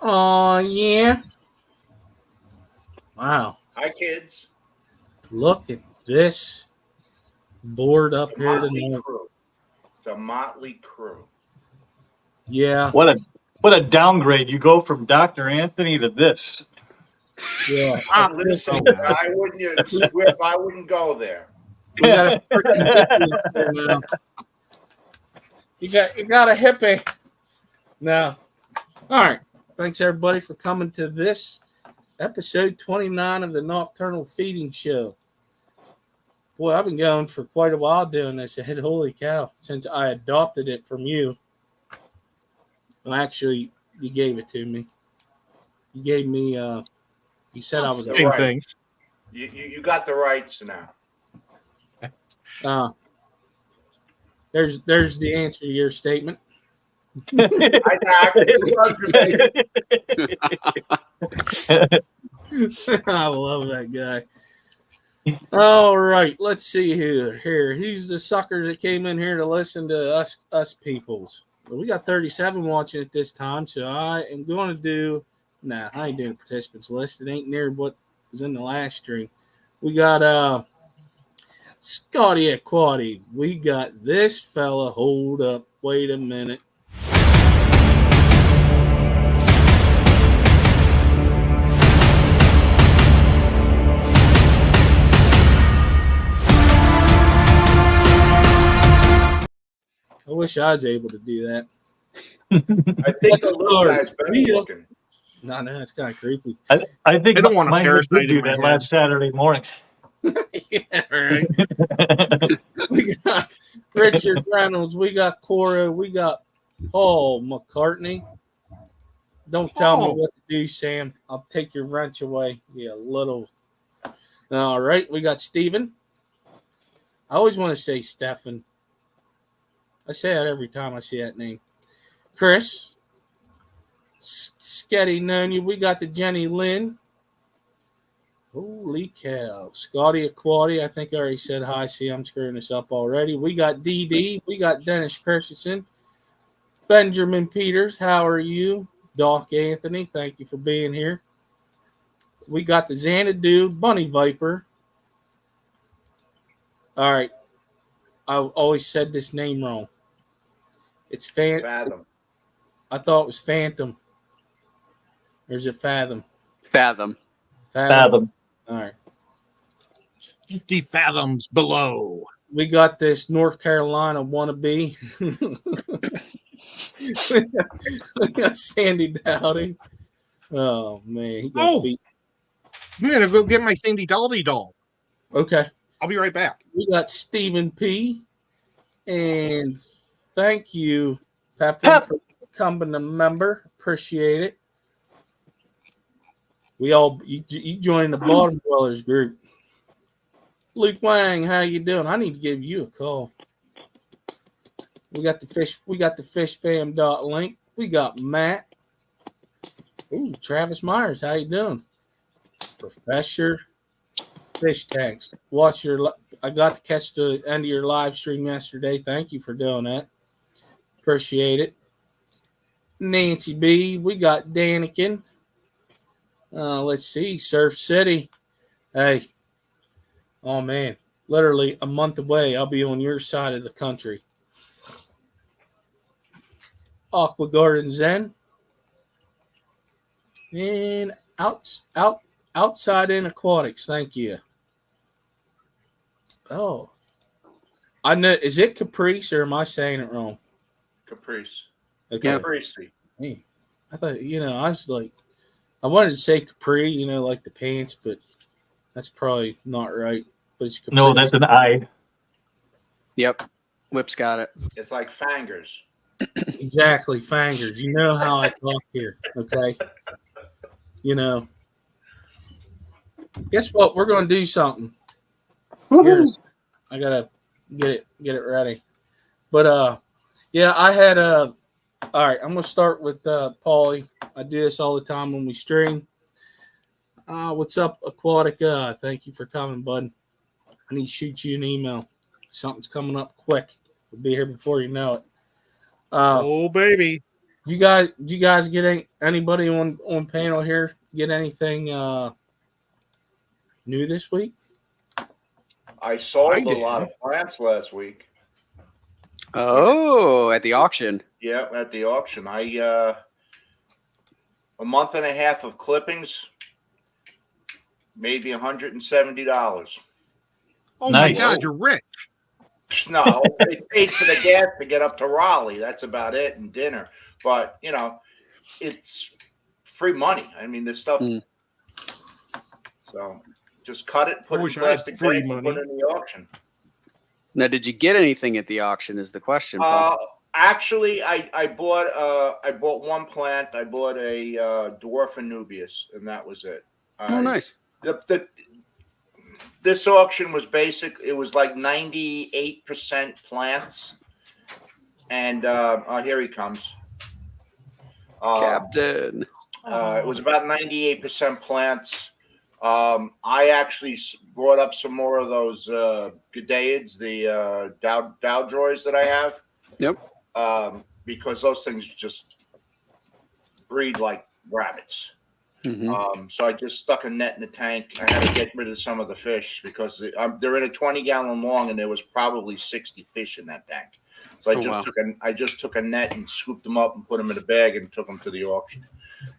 Oh, yeah. Wow. Hi, kids. Look at this board It's up a here motley tonight. crew. It's a motley crew. Yeah. What a downgrade! You go from Dr. Anthony to this. Yeah. Listen, Official. I wouldn't squip. I wouldn't go there. We got a freaking hippie up there now. You got a hippie. Now, all right. Thanks everybody for coming to this episode 29 of the Nocturnal Feeding Show. Boy, I've been going for quite a while doing this. I said, holy cow, since I adopted it from you. Well, actually, you gave it to me. You gave me, you said I was The Same rights. thing. You got the rights now. There's the answer to your statement. I love that guy. All right, let's see here. Who's the suckers that came in here to listen to us peoples? Well, we got 37 watching at this time, so I am going to do. Nah, I ain't doing a participants list. It ain't near what was in the last stream. We got Scotty Aquati. We got this fella. Hold up. Wait a minute. I wish I was able to do that. I think the little guy's been looking. No, it's kind of creepy. I think I don't want to my head parasite did do in my that head. last Saturday morning. Yeah, right. We got Richard Reynolds. We got Cora. We got Paul McCartney. Don't tell me what to do, Sam. I'll take your wrench away. Yeah, little. All right. We got Steven. I always want to say Stefan. I say that every time I see that name. Chris. Sketty Nonia. We got the Jenny Lynn. Holy cow. Scotty Aquati. I think I already said hi. See, I'm screwing this up already. We got DD. We got Dennis Christensen. Benjamin Peters. How are you? Doc Anthony. Thank you for being here. We got the Xanadu Bunny Viper. All right. I always said this name wrong. It's Fathom. I thought it was Phantom. Or is it Fathom? Fathom. Fathom. All right. 50 fathoms below. We got this North Carolina wannabe. We got Sandy Dowdy. Oh, man. He got beat. I'm going to go get my Sandy Dowdy doll. Okay. I'll be right back. We got Stephen P. And thank you, Pepper, for becoming a member. Appreciate it. You joined the Bottom Dwellers group. Luke Wang, how you doing? I need to give you a call. We got the fishfam.link. We got Matt. Ooh, Travis Myers, how you doing? Professor Fish Tanks. I got to catch the end of your live stream yesterday. Thank you for doing that. Appreciate it. Nancy B. We got Danikin. Let's see. Surf City. Hey. Oh, man. Literally a month away, I'll be on your side of the country. Aqua Garden Zen. And outside in aquatics. Thank you. Oh. I know. Is it Caprice or am I saying it wrong? Caprice. Okay. Caprice. Hey, I thought, I was like, I wanted to say Capri, like the pants, but that's probably not right. But it's Caprice. No, that's an I. Yep. Whip's got it. It's like fangers. Exactly, fangers. You know how I talk here, okay? Guess what? We're going to do something. Here, I gotta get it ready. But yeah, I had all right. I'm gonna start with Paulie. I do this all the time when we stream. What's up, Aquatica? Thank you for coming, bud. I need to shoot you an email. Something's coming up quick. We'll be here before you know it. Oh, baby. Did you guys get anybody on panel here get anything new this week? I sold I a lot did. of plants last week. Oh, at the auction. Yeah, at the auction. A month and a half of clippings, maybe $170. Oh my Nice. God, you're rich. No, they paid for the gas to get up to Raleigh. That's about it, and dinner. But it's free money. I mean, this stuff. Mm. So just cut it, put I it in wish I had plastic free bag, and put money. it in the auction. Now, did you get anything at the auction? Is the question, Paul? Actually, I bought one plant. I bought a dwarf Anubias, and that was it. Oh, nice. This auction was basic. It was like 98% plants, and here he comes. Captain. It was about 98% plants. I actually brought up some more of those Gadeids, the Dowdroys that I have. Yep. Because those things just breed like rabbits. Mm-hmm. So I just stuck a net in the tank. I had to get rid of some of the fish because they're in a 20-gallon long, and there was probably 60 fish in that tank. So I just took a net and scooped them up and put them in a bag and took them to the auction.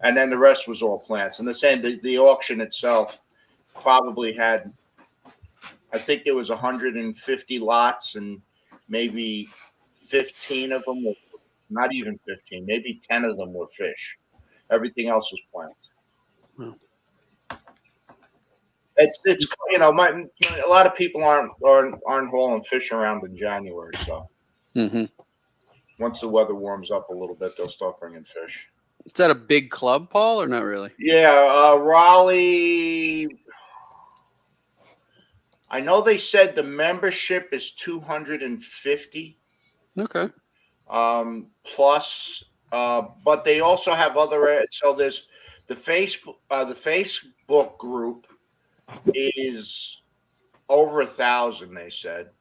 And then the rest was all plants. And the auction itself probably had, I think there was 150 lots, and maybe 15 of them were not even 15, maybe 10 of them were fish. Everything else was plants. Wow. It's a lot of people aren't hauling fish around in January. So once the weather warms up a little bit, they'll start bringing fish. Is that a big club, Paul, or not really? Yeah, Raleigh. I know they said the membership is 250. Okay. Plus, but they also have other. So there's the Facebook group is over 1,000. They said,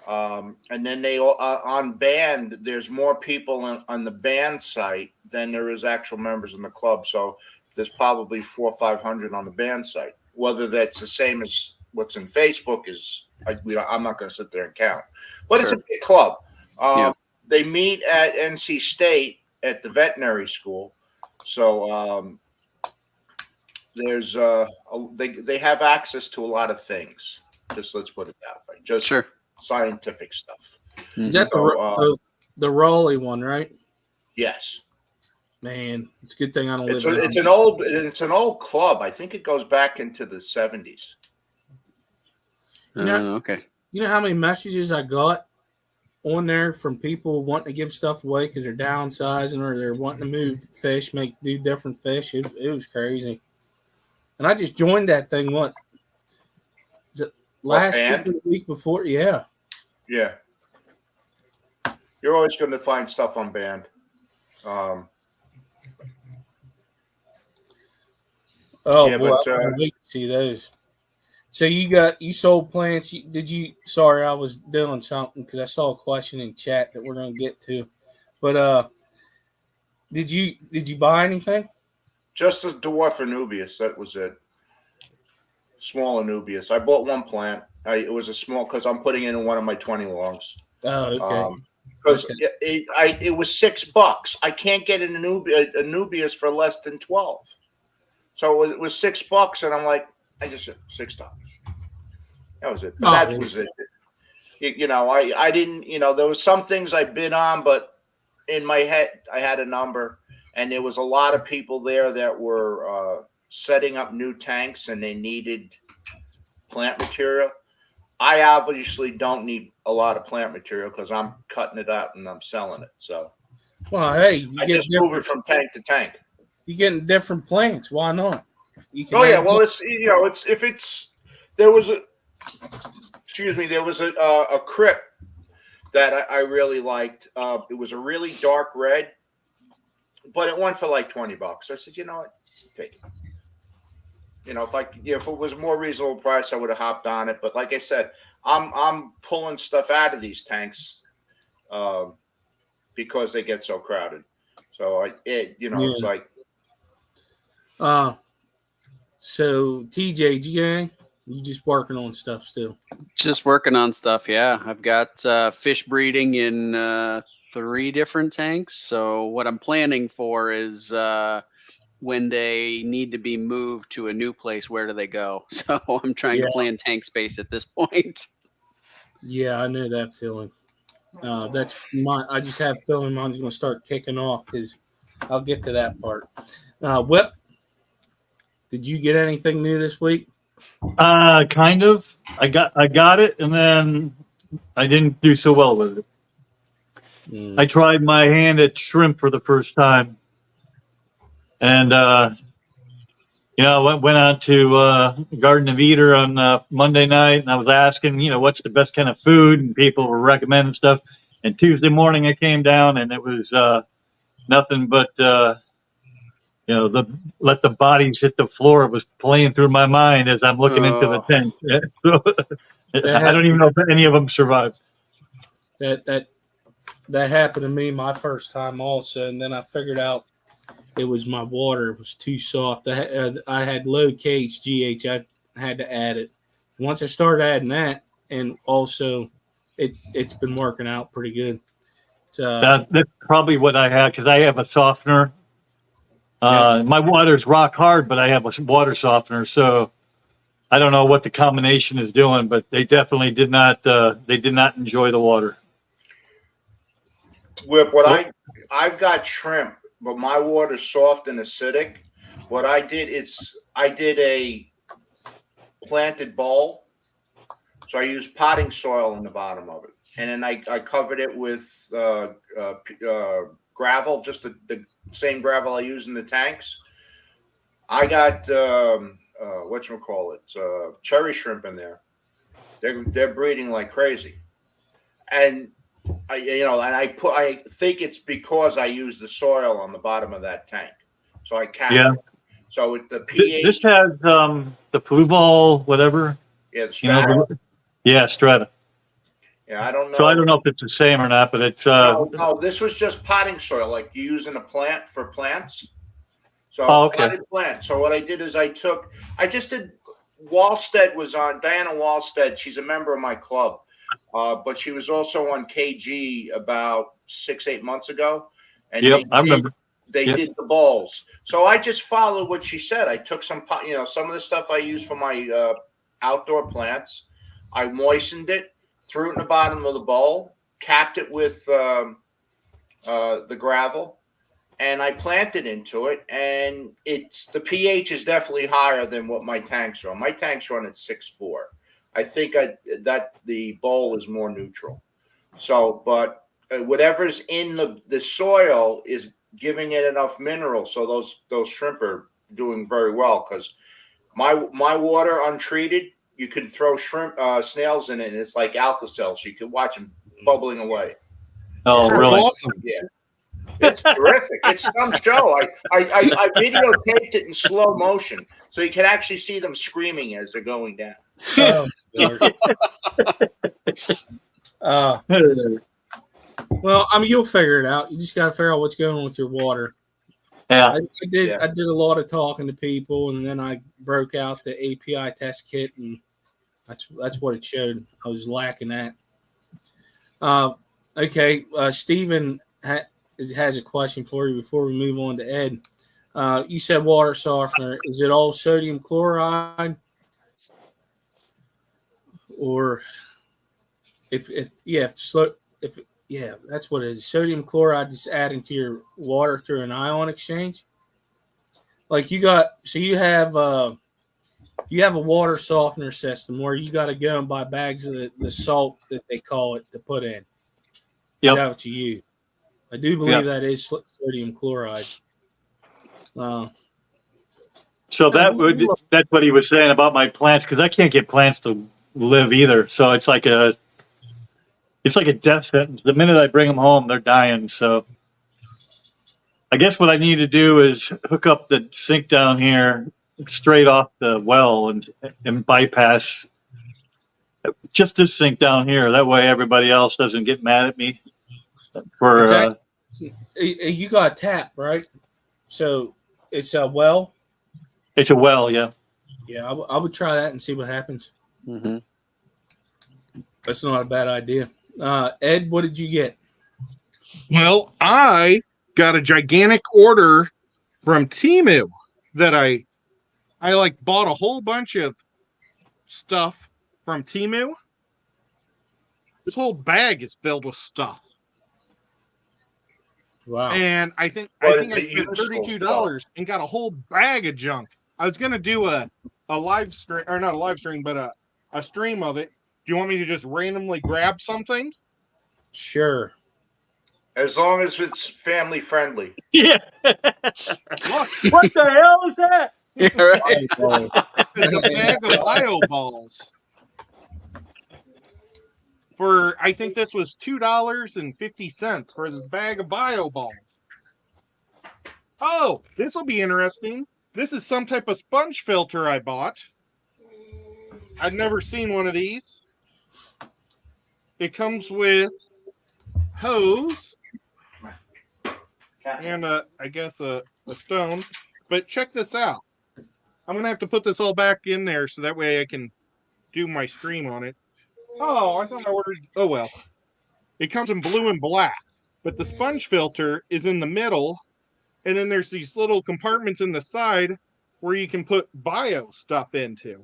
and then they on band. There's more people on the band site than there is actual members in the club. So there's probably 400 or 500 on the band site. Whether that's the same as what's in Facebook is, I'm not going to sit there and count. But It's a big club. They meet at NC State at the veterinary school. So there's they have access to a lot of things. Just let's put it that way. Just scientific stuff. Is that the Raleigh one, right? Yes. Man, it's a good thing I don't live. It's an old club. I think it goes back into the 70s. Okay. You know how many messages I got on there from people wanting to give stuff away because they're downsizing or they're wanting to move fish, do different fish. It was crazy. And I just joined that thing. What is it? Last week or the week before? Yeah. Yeah. You're always going to find stuff on band. Boy, I can't wait to see those. So you sold plants. Sorry, I was doing something because I saw a question in chat that we're going to get to. But did you buy anything? Just a dwarf Anubias. That was it. Small Anubias. I bought one plant. It was a small because I'm putting it in one of my 20 longs. Oh, okay. Because it was $6. I can't get an Anubias for less than 12. So it was $6, and I'm like, I just said $6. That was it. That was it. I didn't. There was some things I bid on, but in my head I had a number, and there was a lot of people there that were setting up new tanks, and they needed plant material. I obviously don't need a lot of plant material because I'm cutting it out and I'm selling it. So, well, hey, I just move it from tank to tank. You're getting different plants. Why not? Well, there was a crypt that I really liked. It was a really dark red, but it went for like $20. I said, you know what, take it. If it was a more reasonable price, I would have hopped on it. But like I said, I'm pulling stuff out of these tanks because they get so crowded. So it's Yeah. like So TJ, did you get anything? You just working on stuff still? Just working on stuff. Yeah, I've got fish breeding in 3 different tanks. So what I'm planning for is when they need to be moved to a new place, where do they go? So I'm trying to Yeah. plan tank space at this point. Yeah, I know that feeling. That's I just have a feeling mine's going to start kicking off because I'll get to that part. Whip, did you get anything new this week? Kind of. I got it, and then I didn't do so well with it. I tried my hand at shrimp for the first time, and went on to Garden of Eater on Monday night, and I was asking, what's the best kind of food, and people were recommending stuff. And Tuesday morning, I came down, and it was nothing but the let the bodies hit the floor was playing through my mind as I'm looking into the Oh, tent. So, That I don't even know if any of them survived. that happened to me my first time also, and then I figured out it was my water was too soft. I had low KHGH. I had to add it. Once I started adding that, and also it's been working out pretty good. That's probably what I had because I have a softener. Yeah. My water's rock hard, but I have a water softener, so I don't know what the combination is doing, but they definitely did not. They did not enjoy the water. Whip, I've got shrimp, but my water's soft and acidic. What I did is I did a planted bowl, so I used potting soil in the bottom of it, and then I covered it with gravel, just the same gravel I use in the tanks. I got cherry shrimp in there. They're breeding like crazy, and I think it's because I use the soil on the bottom of that tank, so I cap Yeah. it. So with the pH, This has the flu ball, whatever. yeah, the strata. Yeah, strata. Yeah, I don't know. So I don't know if it's the same or not, but it's No, this was just potting soil, like you use in a plant for plants. So okay. potted plant. So what I did is I just did. Wallstead was on Diana Wallstead. She's a member of my club, but she was also on KG about 6-8 months ago, and Yep, I remember. they Yep. did the balls. So I just followed what she said. I took some of the stuff I use for my outdoor plants. I moistened it, threw it in the bottom of the bowl, capped it with the gravel, and I planted into it. And the pH is definitely higher than what my tanks are. My tanks run at 6.4. I think that the bowl is more neutral. So, but whatever's in the soil is giving it enough minerals, so those shrimp are doing very well. Because my water untreated, you could throw shrimp snails in it, and it's like Alka-Seltz. You could watch them bubbling away. Oh, That's really? awesome. Yeah, it's terrific. It's some show. I videotaped it in slow motion, so you can actually see them screaming as they're going down. Oh, well, I mean, you'll figure it out. You just got to figure out what's going on with your water. Yeah. I did. Yeah. I did a lot of talking to people, and then I broke out the API test kit, and that's what it showed. I was lacking that. Okay, Stephen has a question for you before we move on to Ed. You said water softener. Is it all sodium chloride, or if that's what it is. Sodium chloride is adding to your water through an ion exchange. Like you have a water softener system where you got to go and buy bags of the salt that they call it to put in. Is Yep. that what you use? I do believe that is sodium chloride. So that's what he was saying about my plants, because I can't get plants to live either. So it's like a death sentence. The minute I bring them home, they're dying. So I guess what I need to do is hook up the sink down here straight off the well and bypass just this sink down here. That way everybody else doesn't get mad at me for You got a tap, right? So it's a well. It's a well, yeah. Yeah, I would try that and see what happens. Mm-hmm. That's not a bad idea. Ed, what did you get? Well, I got a gigantic order from Temu that I like bought a whole bunch of stuff from Temu. This whole bag is filled with stuff. Wow. And I think What I is spent the useful $32 and got a whole bag of junk. I was gonna do a live stream, or not a live stream, but a stream of it. Do you want me to just randomly grab something? Sure. As long as it's family friendly. Yeah. Look, What the hell is that? Yeah, right. it's a bag of bio balls. For I think this was $2.50 for this bag of bio balls. Oh, this will be interesting. This is some type of sponge filter I bought. I've never seen one of these. It comes with hose and I guess a stone. But check this out. I'm gonna have to put this all back in there so that way I can do my stream on it. Oh, I thought I ordered. Oh well. It comes in blue and black, but the sponge filter is in the middle, and then there's these little compartments in the side where you can put bio stuff into.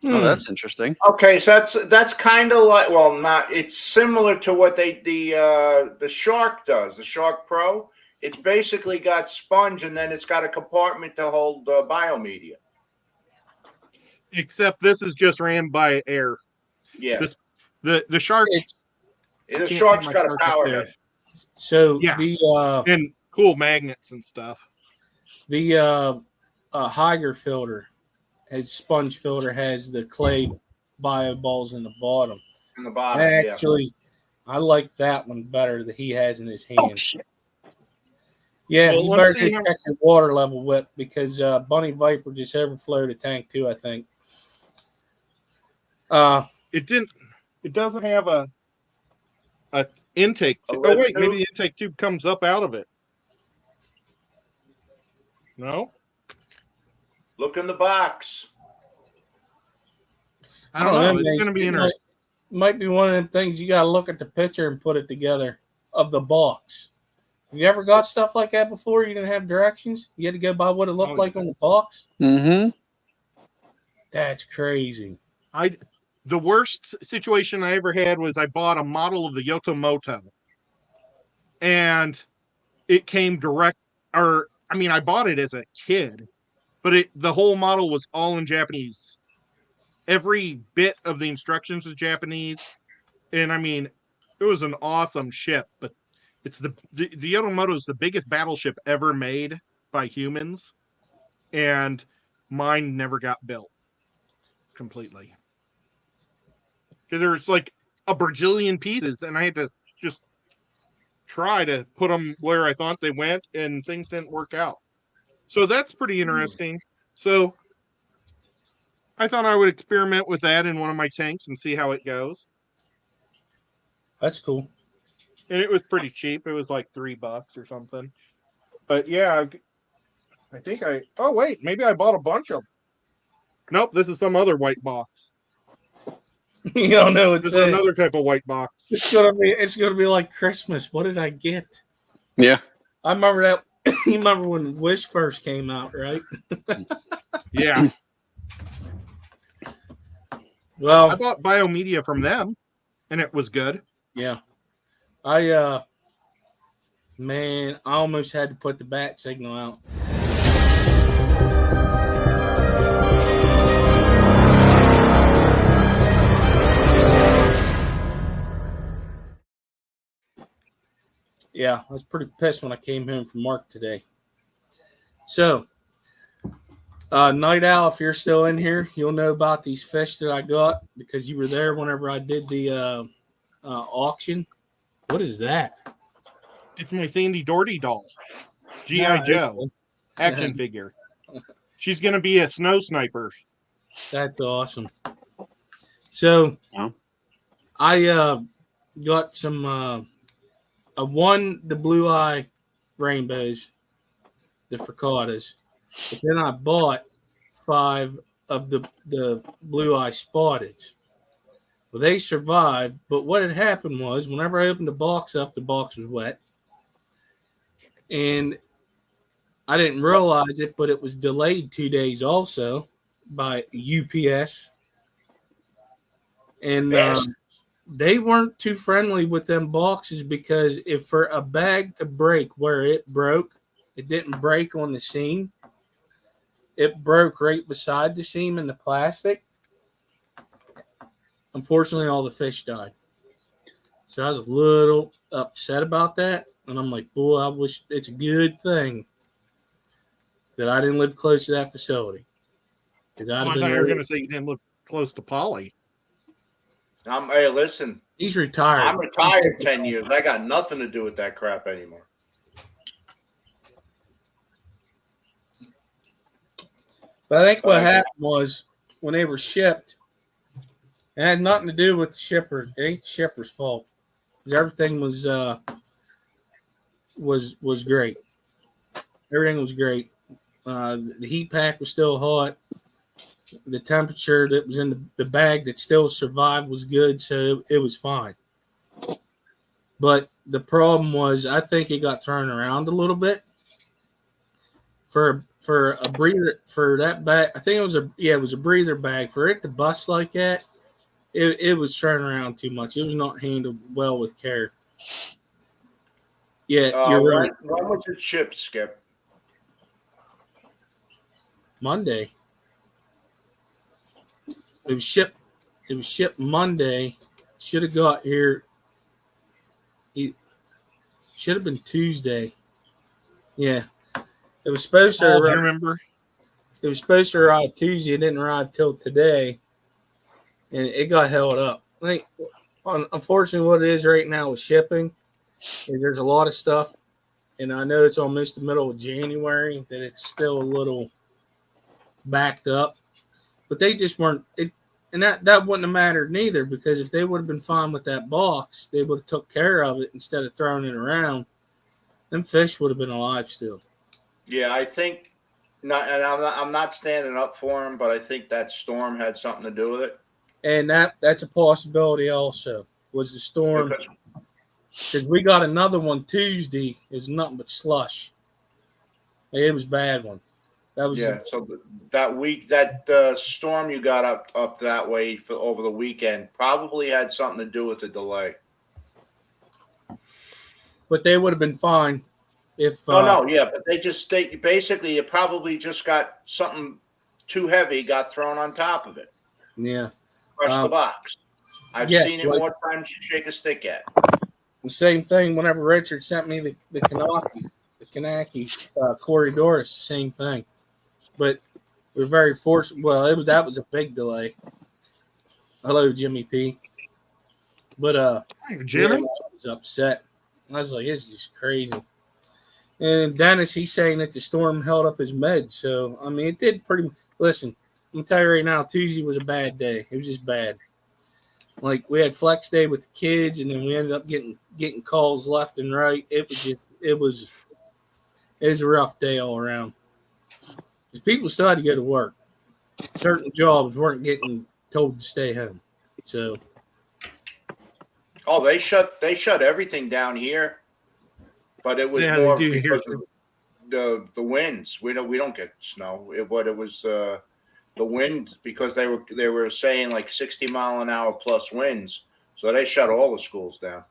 Oh, that's interesting. Okay, so that's kind of like, well, not. It's similar to what the Shark does. The Shark Pro. It's basically got sponge, and then it's got a compartment to hold biomedia. Except this is just ran by air. Yeah, The shark. the Shark's my got a shark up power there. head. So Yeah. the And cool magnets and stuff. Higer filter, his sponge filter has the clay bio balls in the bottom. In the bottom. Actually, I like that one better that he has in his hand. Oh, shit. Yeah, Well, you let's better see check how- your water level, Whip, because Bunny Viper just overflowed a tank too, I think. It didn't. It doesn't have a intake. A Oh lid wait, tube? maybe the intake tube comes up out of it. No, Look in the box. I don't know. man. It's gonna be It interesting. might be one of them things you got to look at the picture and put it together of the box. You ever got stuff like that before? You didn't have directions. You had to go by what it looked Oh, like on the box. Mm-hmm. That's crazy. The worst situation I ever had was I bought a model of the Yotomoto, and it came direct. Or I mean, I bought it as a kid, but the whole model was all in Japanese. Every bit of the instructions was Japanese, and I mean, it was an awesome ship. But it's the Yotomoto is the biggest battleship ever made by humans, and mine never got built completely. Because there's like a bajillion pieces, and I had to just try to put them where I thought they went, and things didn't work out. So that's pretty interesting. So I thought I would experiment with that in one of my tanks and see how it goes. That's cool. And it was pretty cheap. It was like $3 or something. But yeah, I think oh wait, maybe I bought a bunch of them. Nope, this is some other white box. You don't know what's This is another type of white box. It's gonna be like Christmas. What did I get? Yeah. I remember that. You remember when Wish first came out, right? Yeah. I Well, bought biomedia from them, and it was good. yeah. Man, I almost had to put the bat signal out. Yeah, I was pretty pissed when I came home from work today. So, Night Owl, if you're still in here, you'll know about these fish that I got because you were there whenever I did the auction. What is that? It's my Sandy Doherty doll, GI Yeah, Joe action figure. She's gonna be a snow sniper. That's awesome. So, Wow. I got some I won the blue eye rainbows, the fricatas, but then I bought 5 of the blue eye spotteds. Well, they survived, but what had happened was whenever I opened the box up, the box was wet. And I didn't realize it, but it was delayed 2 days also by UPS. And Best. they weren't too friendly with them boxes because if for a bag to break where it broke, it didn't break on the seam. It broke right beside the seam in the plastic. Unfortunately, all the fish died. So I was a little upset about that. And I'm like, boy, I wish it's a good thing that I didn't live close to that facility. Because I'd Oh, have I been thought you were early. going to say you didn't look close to Polly. Hey, listen, He's retired. I'm retired 10 years. I got nothing to do with that crap anymore. But I think what happened was when they were shipped, it had nothing to do with the shipper. It ain't the shipper's fault. Because everything was great. Everything was great. The heat pack was still hot. The temperature that was in the bag that still survived was good, so it was fine. But the problem was, I think it got thrown around a little bit. For a breather, for that bag, I think it was a breather bag. For it to bust like that, it was thrown around too much. It was not handled well with care. Yeah, you're right. When was it shipped, Skip? Monday. It was shipped Monday. Should have got here. It should have been Tuesday. Yeah. It was supposed to Paul, do you arrive. remember? It was supposed to arrive Tuesday. It didn't arrive till today. And it got held up. I think unfortunately what it is right now with shipping is there's a lot of stuff, and I know it's almost the middle of January that it's still a little backed up. But they just weren't it. And that wouldn't have mattered neither, because if they would have been fine with that box, they would have took care of it instead of throwing it around. Them fish would have been alive still. Yeah, I think not, and I'm not standing up for him, but I think that storm had something to do with it. And that's a possibility also, was the storm. Because we got another one Tuesday. It was nothing but slush. It was a bad one. That was So that week, that storm you got up that way for over the weekend probably had something to do with the delay. But they would have been fine if. But they basically it probably just got something too heavy got thrown on top of it. Yeah. Crushed the box. I've seen it more times you shake a stick at. The same thing whenever Richard sent me the Kanakis, Corey Doris, same thing. But we're very fortunate. Well, that was a big delay. Hello, Jimmy P. But Jimmy? I was upset. I was like, it's just crazy. And Dennis, he's saying that the storm held up his meds. So I mean, it did pretty. Listen, I'm tell you right now, Tuesday was a bad day. It was just bad. Like we had flex day with the kids, and then we ended up getting calls left and right. It was a rough day all around. Because people still had to go to work. Certain jobs weren't getting told to stay home. So they shut everything down here, but it was more because of the winds. We don't get snow, but it was the wind, because they were saying like 60-mile-an-hour plus winds, so they shut all the schools down.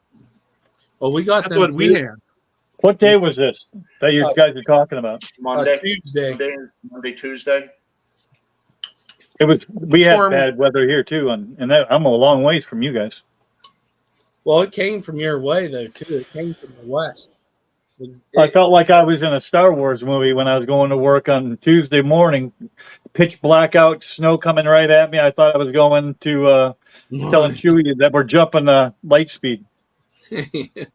Well, we got that's what we had. What day was this that you guys are talking about? Monday, Tuesday. It was. We had bad weather here too, and that, I'm a long ways from you guys. Well, it came from your way though too. It came from the west. I felt like I was in a Star Wars movie when I was going to work on Tuesday morning. Pitch blackout, snow coming right at me. I thought I was going to telling Chewie that we're jumping light speed. It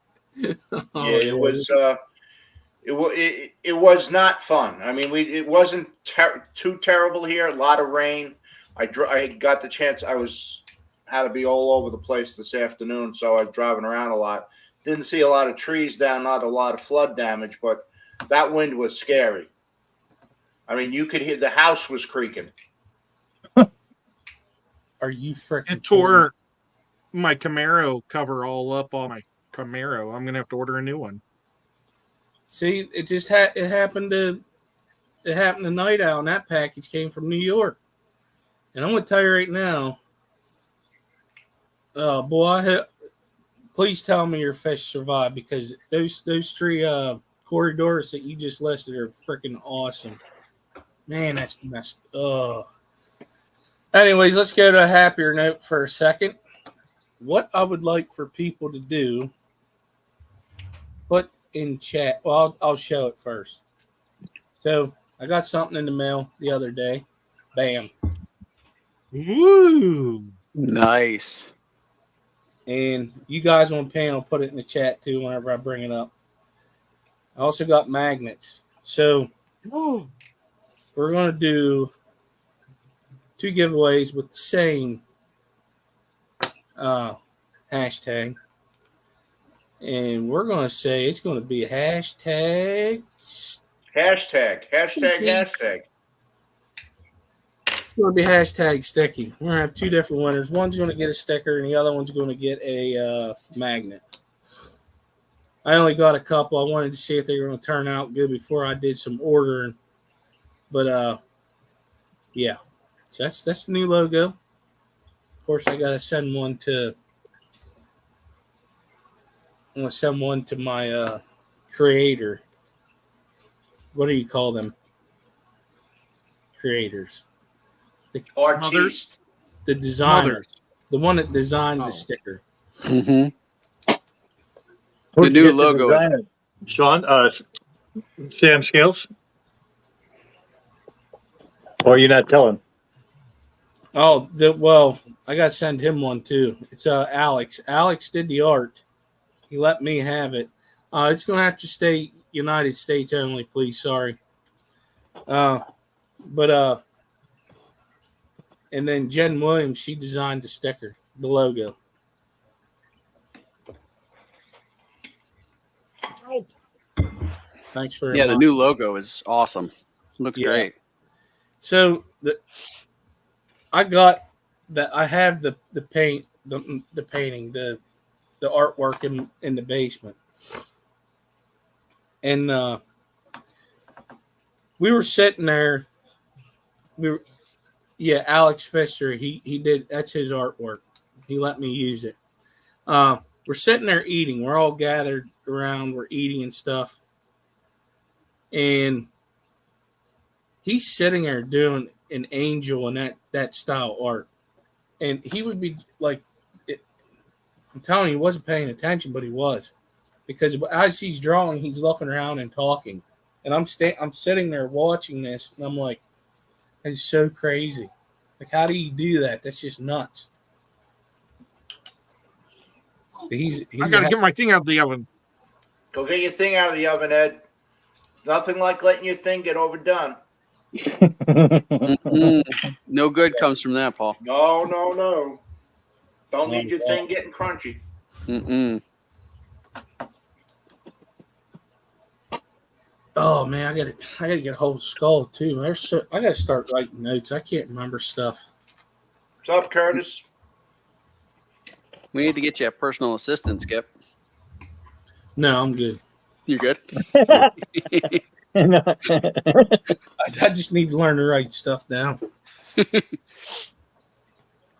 was not fun. I mean, it wasn't too terrible here. A lot of rain. I got the chance. Had to be all over the place this afternoon, so I was driving around a lot. Didn't see a lot of trees down, not a lot of flood damage, but that wind was scary. I mean, you could hear the house was creaking. Are you freaking It tore my Camaro cover all up on my Camaro. I'm gonna have to order a new one. See, it just it happened to Night Owl, and that package came from New York. And I'm going to tell you right now, boy, please tell me your fish survived, because those three corridors that you just listed are freaking awesome. Man, that's messed. Anyways, let's go to a happier note for a second. What I would like for people to do, put in chat. Well, I'll show it first. So I got something in the mail the other day. Bam. Woo! Nice. And you guys on panel, put it in the chat too whenever I bring it up. I also got magnets. So Oh, we're going to do 2 giveaways with the same hashtag. And we're going to say it's going to be a hashtag. Hashtag. It's going to be hashtag sticky. We're going to have 2 different winners. One's going to get a sticker and the other one's going to get a magnet. I only got a couple. I wanted to see if they were going to turn out good before I did some ordering. But, yeah. So that's the new logo. Of course, I got to send one to... I'm going to send one to my creator. What do you call them? Creators. Artiste. The designer. Mothers. The one that designed Oh. the sticker. Mm-hmm. Who'd The you new get logo is designer? Sean, Sam Scales? Or you're not telling? Oh, well, I got to send him one too. It's Alex. Alex did the art. He let me have it. It's going to have to stay United States only, please. Sorry. But and then Jen Williams, she designed the sticker, the logo. Thanks for the new logo is awesome. Looks Yeah. great. So I got that. I have the paint, the painting, the artwork in the basement, and we were sitting there. Alex Pfister. He did. That's his artwork. He let me use it. We're sitting there eating. We're all gathered around. We're eating and stuff, and he's sitting there doing an angel in that style art. And he would be like, I'm telling you, he wasn't paying attention, but he was. Because as he's drawing, he's looking around and talking. And I'm sitting there watching this, and I'm like, that's so crazy. Like, how do you do that? That's just nuts. He's I gotta get my thing out of the oven. Go get your thing out of the oven, Ed. Nothing like letting your thing get overdone. No good comes from that, Paul. No. Don't need your thing getting crunchy. Mm-mm. Oh man, I gotta get a whole skull too. I gotta start writing notes. I can't remember stuff. What's up, Curtis? We need to get you a personal assistant, Skip. No, I'm good. You good? I just need to learn to write stuff down.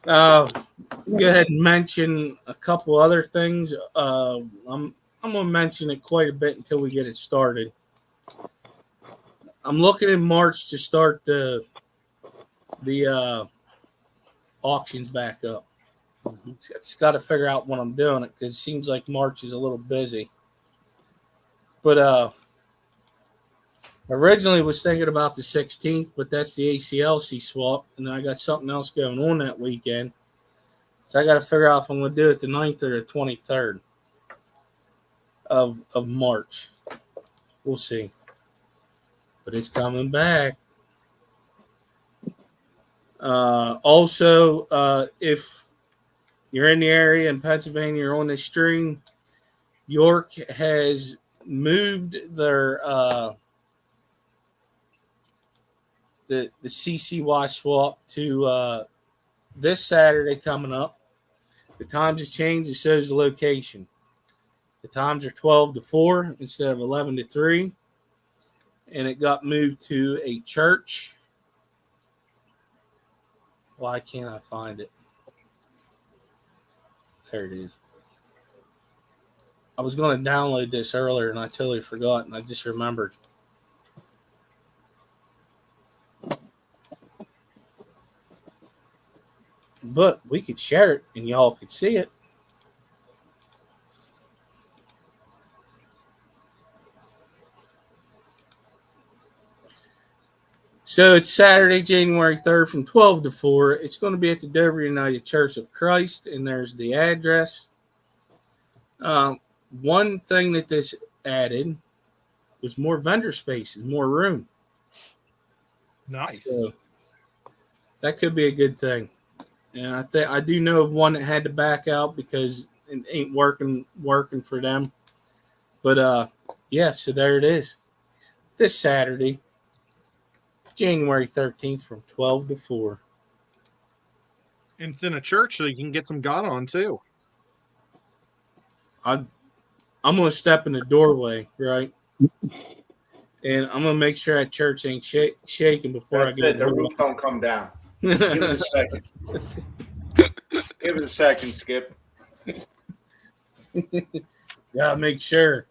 Go ahead and mention a couple other things. I'm gonna mention it quite a bit until we get it started. I'm looking in March to start the auctions back up. It's got to figure out when I'm doing it, because it seems like March is a little busy. But originally was thinking about the 16th, but that's the ACLC swap, and then I got something else going on that weekend. So I got to figure out if I'm going to do it the 9th or the 23rd of March. We'll see. But it's coming back. Also, if you're in the area in Pennsylvania, you're on this stream, York has moved their the CCY swap to this Saturday coming up. The times have changed. It shows the location. The times are 12 to 4 instead of 11 to 3. And it got moved to a church. Why can't I find it? There it is. I was going to download this earlier and I totally forgot, and I just remembered. But we could share it and y'all could see it. So it's Saturday, January 3rd from 12 to 4. It's going to be at the Dover United Church of Christ, and there's the address. One thing that this added was more vendor spaces, more room. Nice. So that could be a good thing. And I do know of one that had to back out because it ain't working for them. But yeah, so there it is. This Saturday, January 13th from 12 to 4. And it's in a church, so you can get some God on too. I'm going to step in the doorway, right? And I'm going to make sure that church ain't shaking before That's I get it. The roof don't come down. Give it a second. Give it a second, Skip. Gotta make sure.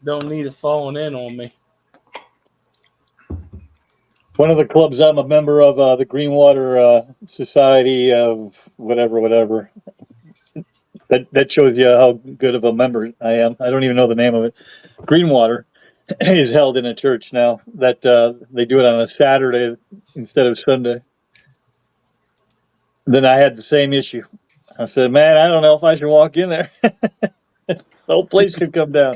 Don't need it falling in on me. One of the clubs I'm a member of, the Greenwater Society of whatever. That shows you how good of a member I am. I don't even know the name of it. Greenwater is held in a church now. That they do it on a Saturday instead of Sunday. Then I had the same issue. I said, "Man, I don't know if I should walk in there. The whole place could come down."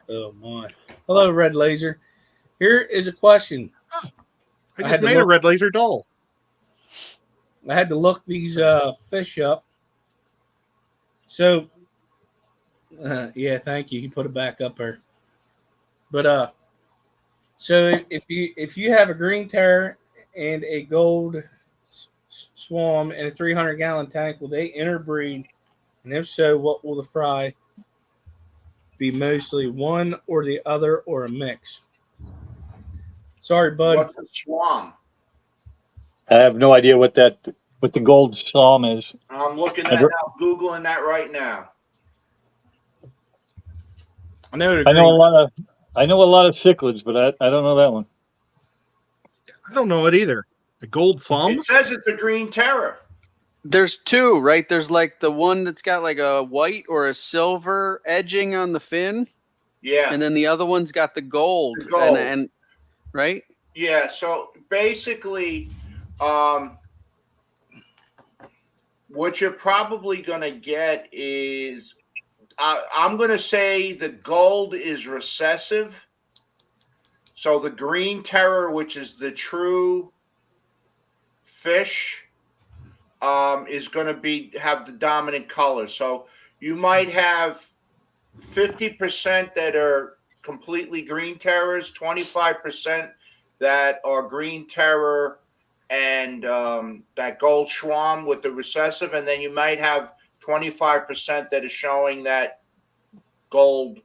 Oh my! Hello, Red Laser. Here is a question. I had just to made a look- red laser doll. I had to look these fish up. So, yeah, thank you. He put it back up there. But so if you have a green terror and a gold swarm and a 300-gallon tank, will they interbreed? And if so, what will the fry be? Mostly one or the other, or a mix? Sorry, bud. What's the swan? I have no idea what the gold psalm is. I'm looking at now, Googling that right now. I know. I know a lot of cichlids, but I don't know that one. I don't know it either. A gold thumb? It says it's a green terror. There's two, right? There's like the one that's got like a white or a silver edging on the fin, Yeah. and then the other one's got the gold. The gold. And right? Yeah, so basically, what you're probably going to get is, I'm going to say the gold is recessive. So the green terror, which is the true fish, is going to have the dominant color. So you might have 50% that are completely green terrors, 25% that are green terror and that gold schwam with the recessive, and then you might have 25% that is showing that gold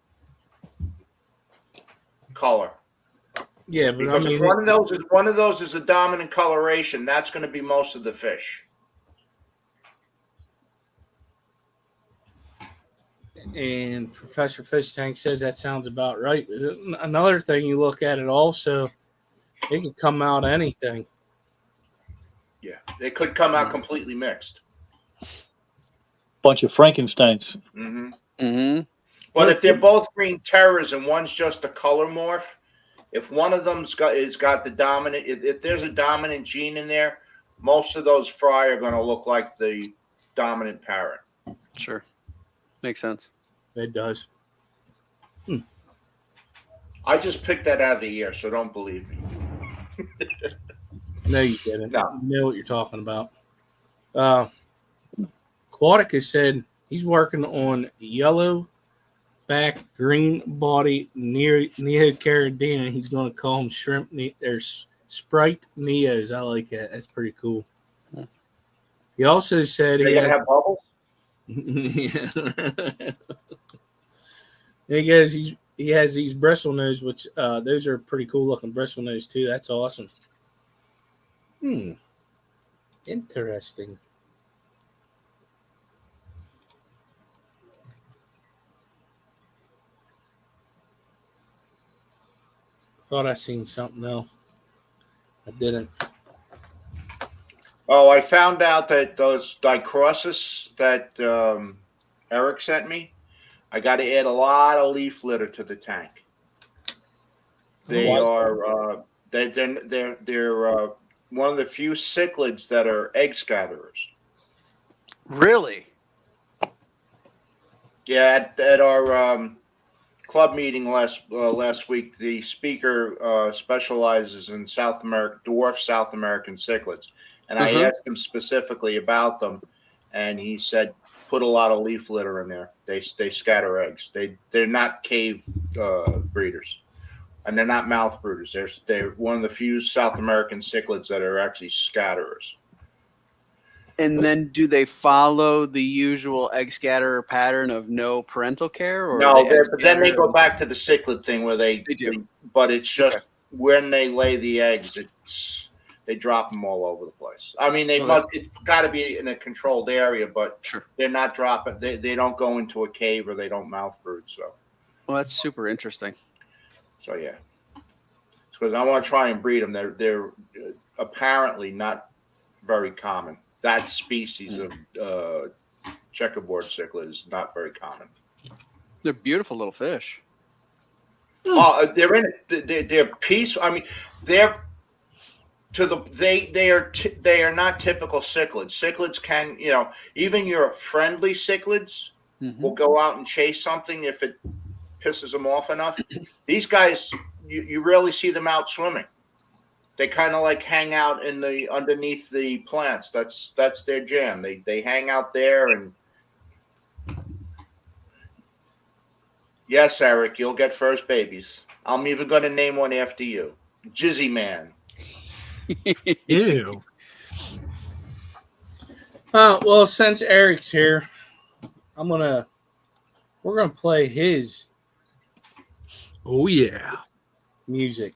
color. Yeah, but Because if one of those is a dominant coloration, that's going to be most of the fish. And Professor Fish Tank says that sounds about right. Another thing you look at it also, it can come out anything. Yeah, they could come out completely mixed. Bunch of Frankensteins. Mm-hmm. Mm-hmm. But if they're both green terrors and one's just a color morph, if one of them's got the dominant, if there's a dominant gene in there, most of those fry are going to look like the dominant parrot. Sure. Makes sense. It does. I just picked that out of the air, so don't believe me. No, you didn't. No. You know what you're talking about. Quaticus said he's working on yellow back green body Neocaridina. He's going to call them shrimp. There's Sprite Neos. I like that. That's pretty cool. He also said They he gonna has. have bubbles. He goes. He has these bristle nose, which those are pretty cool looking bristle nose too. That's awesome. Interesting. Thought I seen something else. I didn't. Oh, I found out that those dicrossus that Eric sent me, I got to add a lot of leaf litter to the tank. They are they're one of the few cichlids that are egg scatterers. Really? Yeah, at our club meeting last week, the speaker specializes in dwarf South American cichlids, and I asked him specifically about them, and he said put a lot of leaf litter in there. They scatter eggs. They're not cave breeders, and they're not mouth brooders. They're one of the few South American cichlids that are actually scatterers. And then do they follow the usual egg scatterer pattern of no parental care? Or No, but then they go back to the cichlid thing where they do. But it's just when they lay the eggs, they drop them all over the place. I mean, it's got to be in a controlled area, but they're not dropping. They don't go into a cave or they don't mouth brood. So, well, that's super interesting. So yeah, because I want to try and breed them. They're apparently not very common. That species of checkerboard cichlid is not very common. They're beautiful little fish. Oh, they're in it. They're peaceful. I mean, they are not typical cichlids. Cichlids can, even your friendly cichlids will go out and chase something if it pisses them off enough. These guys, you rarely see them out swimming. They kind of like hang out underneath the plants. That's their jam. They hang out there and. Yes, Eric, you'll get first babies. I'm even going to name one after you, Jizzy Man. Ew. Well, since Eric's here, we're gonna play his. Oh yeah. Music.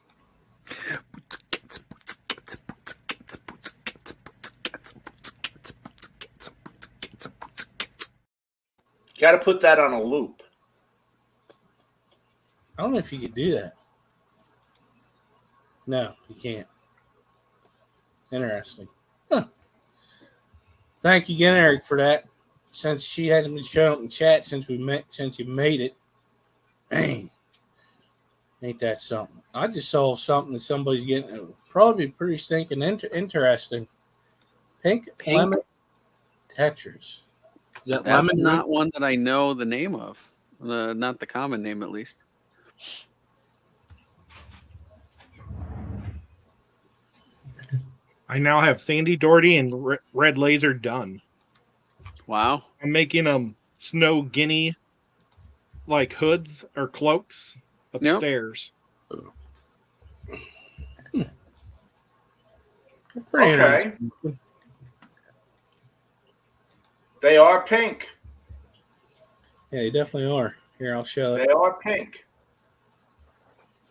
Got to put that on a loop. I don't know if you could do that. No, you can't. Interesting. Huh. Thank you again, Eric, for that. Since she hasn't been showing up in chat since you made it. Dang. Ain't that something? I just saw something that somebody's getting. Probably pretty stinking interesting. Pink lemon Tetris. Is that That's lemon? not one that I know the name of. Not the common name, at least. I now have Sandy Doherty and Red Laser done. Wow. I'm making them snow guinea like hoods or cloaks upstairs. Okay. They are pink. Yeah, they definitely are. Here, I'll show it. They are pink.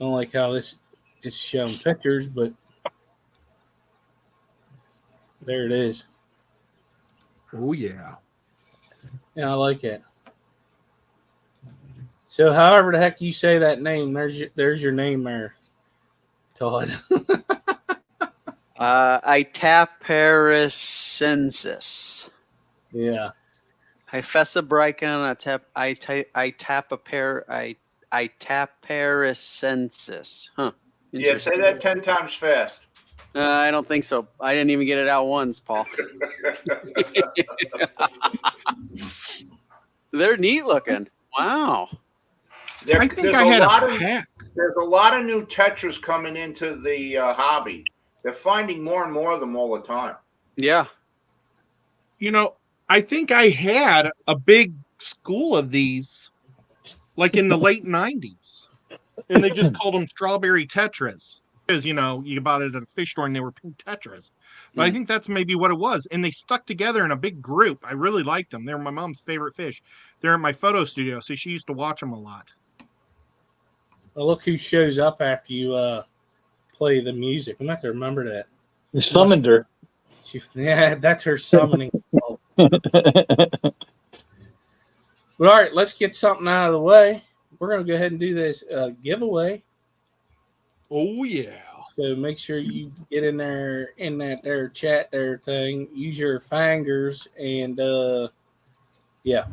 I don't like how this is showing pictures, but there it is. Oh yeah. Yeah, I like it. So, however the heck you say that name, there's your name there, Todd. Itaparicensis. Yeah. Hyphesabricon Itaparicensis. Huh. Yeah, say that 10 times fast. I don't think so. I didn't even get it out once, Paul. They're neat looking. Wow. There's a lot of new tetras coming into the hobby. They're finding more and more of them all the time. Yeah. I think I had a big school of these like in the late 90s. And they just called them strawberry tetras because, you know, you bought it at a fish store and they were pink tetras. But I think that's maybe what it was. And they stuck together in a big group. I really liked them. They were my mom's favorite fish. They're in my photo studio, so she used to watch them a lot. Well, look who shows up after you play the music. I'm going to have to remember that. You summoned her. Yeah, that's her summoning. But all right, let's get something out of the way. We're going to go ahead and do this giveaway. Oh, yeah. So make sure you get in there, in that there chat there thing. Use your fingers and, yeah.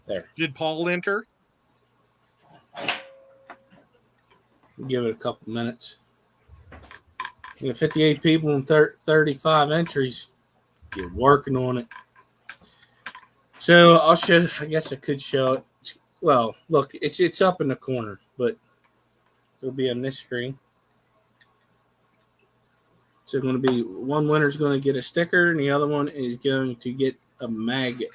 There. Did Paul enter? Give it a couple minutes. You got 58 people and 35 entries. You're working on it. So I'll show. I guess I could show it. Well, look, it's up in the corner, but it'll be on this screen. So going to be one winner's going to get a sticker, and the other one is going to get a magnet.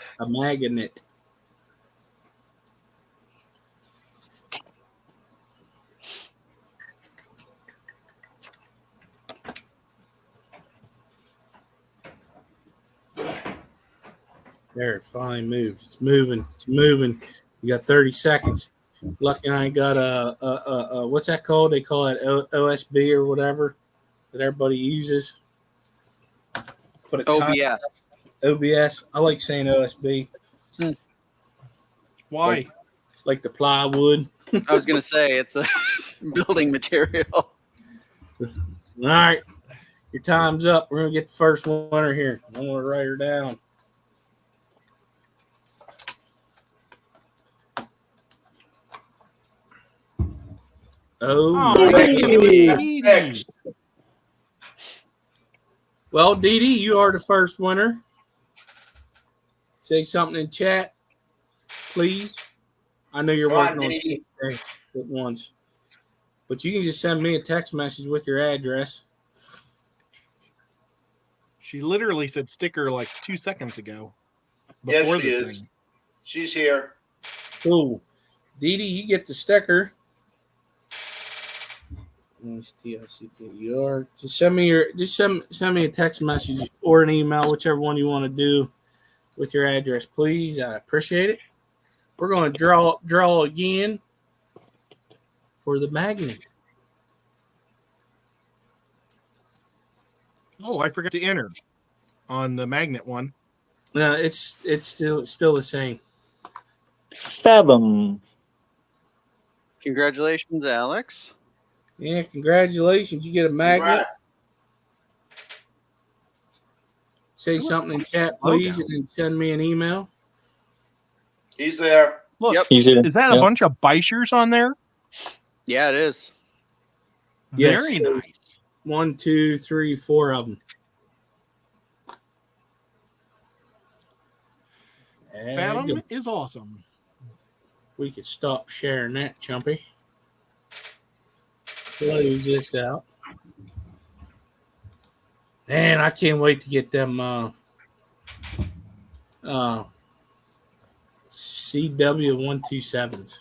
There, it finally moved. It's moving. It's moving. You got 30 seconds. Lucky I ain't got a what's that called? They call it OSB or whatever that everybody uses. Put a OBS. OBS. I like saying OSB. Why? Like the plywood. I was gonna say it's a building material. All right. Your time's up. We're gonna get the first winner here. I'm gonna write her down. Oh, Dee Next. well, Dee Dee, you are the first winner. Say something in chat, please. I know you're Come on, working on Dee 6 things at once, but you can just send me a text message with your address. She literally said sticker like 2 seconds ago. Yes, before she the is. thing. She's here. Cool. Dee Dee, you get the sticker. TICKUR. Just send me a text message or an email, whichever one you want to do, with your address, please. I appreciate it. We're going to draw again for the magnet. Oh, I forgot to enter on the magnet one. No, it's still the same. Fathom. Congratulations, Alex. Yeah, congratulations. You get a magnet. Congrats. Say something in chat, please, and then send me an email. He's there. Look, Yep. Easy. is that a bunch of Beischers on there? Yeah, it is. Yes, Very there's nice. 1, 2, 3, 4 of them. Fathom is awesome. We could stop sharing that, Chumpy. Close this out. Man, I can't wait to get them CW127s.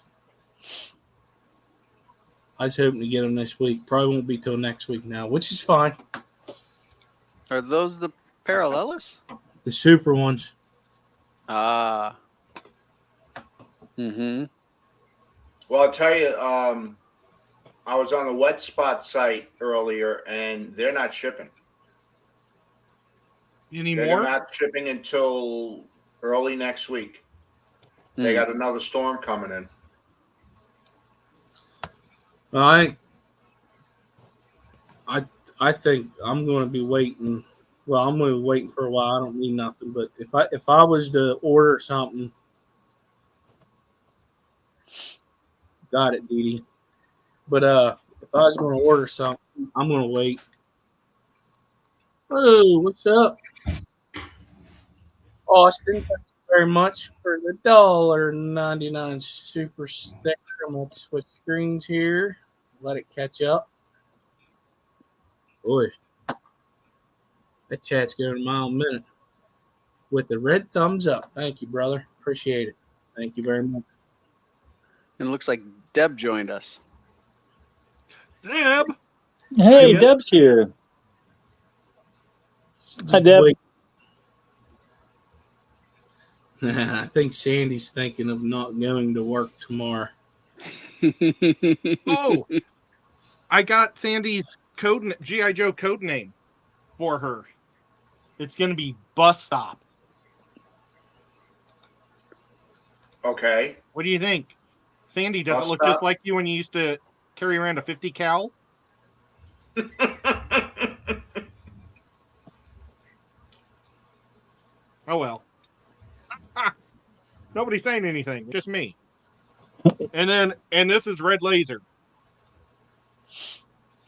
I was hoping to get them this week. Probably won't be till next week now, which is fine. Are those the parallelis? The super ones. Ah. Mm-hmm. Well, I'll tell you, I was on the Wet Spot site earlier, and they're not shipping. They're Anymore? not shipping until early next week. They got another storm coming in. I think I'm going to be waiting. Well, I'm going to be waiting for a while. I don't need nothing, but if I was to order something, got it, Dee Dee. But if I was going to order something, I'm going to wait. Oh, what's up, Austin? Thank you very much for the $1.99 super sticker. I'm going to switch screens here. Let it catch up. Boy, that chat's going a mile a minute with the red thumbs up. Thank you, brother. Appreciate it. Thank you very much. And it looks like Deb joined us. Deb. Hey, Yeah. Deb's here. Hi, Just Deb. wait. I think Sandy's thinking of not going to work tomorrow. Oh, I got Sandy's GI Joe code name for her. It's going to be Bus Stop. Okay. What do you think? Sandy, does Bus it look Stop? just like you when you used to carry around a 50 cal? Oh well. Nobody's saying anything, just me. And this is Red Laser.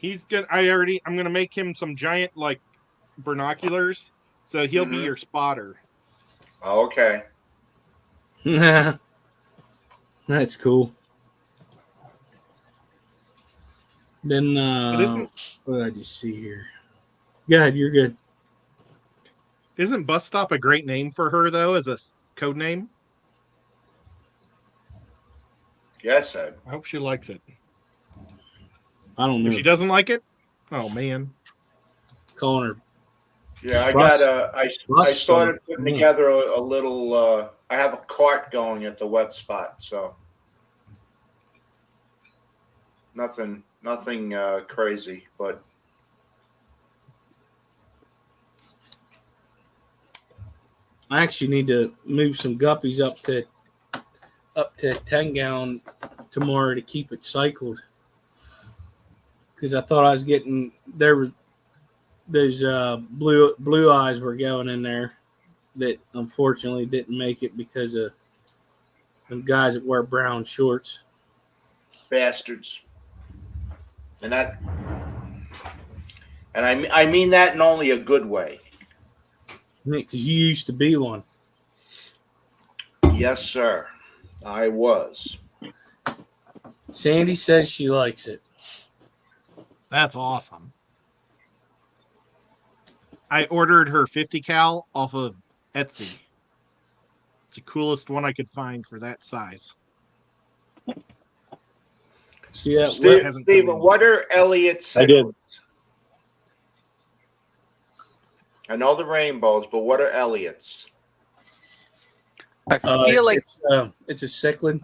I'm gonna make him some giant like binoculars, so he'll be Mhm. your spotter. Okay. That's cool. Then, what did I just see here? Go ahead, you're good. Isn't Bus Stop a great name for her though, as a code name? Yes, Ed. I hope she likes it. I don't know. If she doesn't like it, oh man. Calling her. Yeah, I Bus- got I bus started stop. putting Yeah. together a little. I have a cart going at the wet spot, so nothing crazy, but I actually need to move some guppies up to 10 gallon tomorrow to keep it cycled. Because I thought I was getting those blue eyes were going in there that unfortunately didn't make it because of them guys that wear brown shorts. bastards. And I mean that in only a good way. Because you used to be one. Yes, sir. I was. Sandy says she likes it. That's awesome. I ordered her 50 cal off of Etsy. It's the coolest one I could find for that size. See that? Steven, what are Elliot's I did. cichlids? I know the rainbows, but what are Elliot's? I feel like it's a cichlid.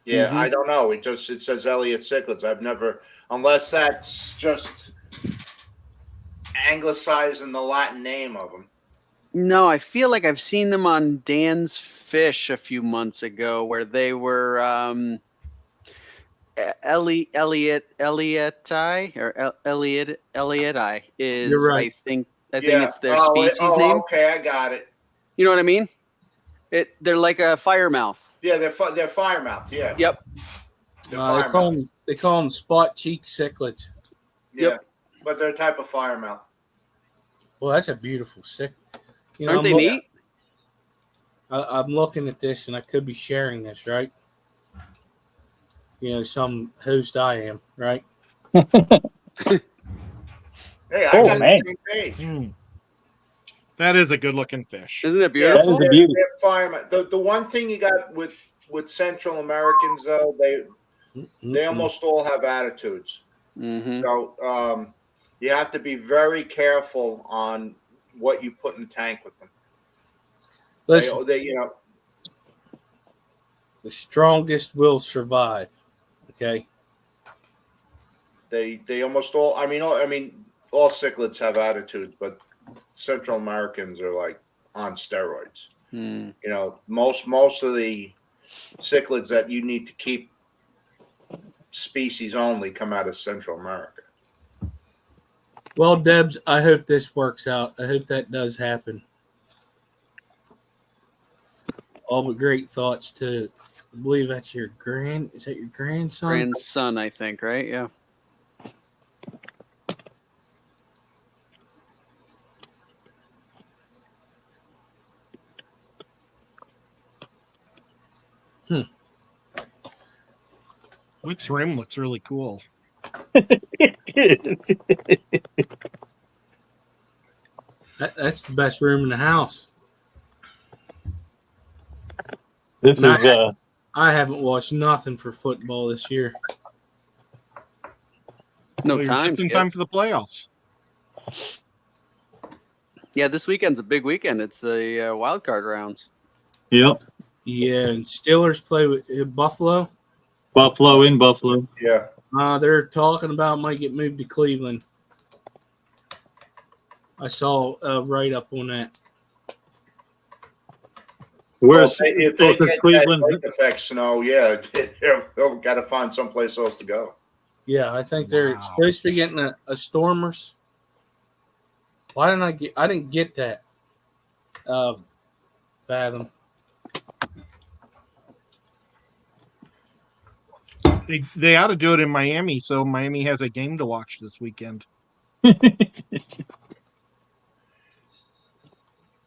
Yeah, Mhm. I don't know. It says Elliot cichlids. I've never, unless that's just anglicizing the Latin name of them. no, I feel like I've seen them on Dan's Fish a few months ago, where they were Elliotti or Elliotti is You're right. I think Yeah. it's their species name. Okay, I got it. You know what I mean? They're like a firemouth. Yeah, they're firemouth. Yeah. Yep. They're They call them spot cheek cichlids. Yeah, Yep. but they're a type of firemouth. Well, that's a beautiful cichlid. Aren't they neat? I'm looking at this, and I could be sharing this, right? Some host I am, right? Hey, I Oh, got man. the same page. That is a good looking fish. Isn't it That beautiful? is a beauty. They're firemouth. The one thing you got with Central Americans though, they almost all have attitudes. Mm-hmm. So you have to be very careful on what you put in the tank with them. Listen, They the strongest will survive. Okay. they almost all. I mean, all cichlids have attitudes, but Central Americans are like on steroids. Mm. Most of the cichlids that you need to keep species only come out of Central America. Well, Debs, I hope this works out. I hope that does happen. All but great thoughts to. I believe that's your is that your grandson? Grandson, I think, right? Yeah. Luke's room looks really cool. That's the best room in the house. This And is I haven't watched nothing for football this year. No Well, you're time. just in Skip. time for the playoffs. Yeah, this weekend's a big weekend. It's the wild card rounds. yep. Yeah, and Steelers play with Buffalo. Buffalo in Buffalo. Yeah. They're talking about might get moved to Cleveland. I saw a write up on that. Where's If they because get Cleveland? that lake effect snow, yeah, they'll got to find someplace else to go. Yeah, I think they're Wow. supposed to be getting a Stormers. Why didn't I get? I didn't get that. Fathom. They ought to do it in Miami, so Miami has a game to watch this weekend.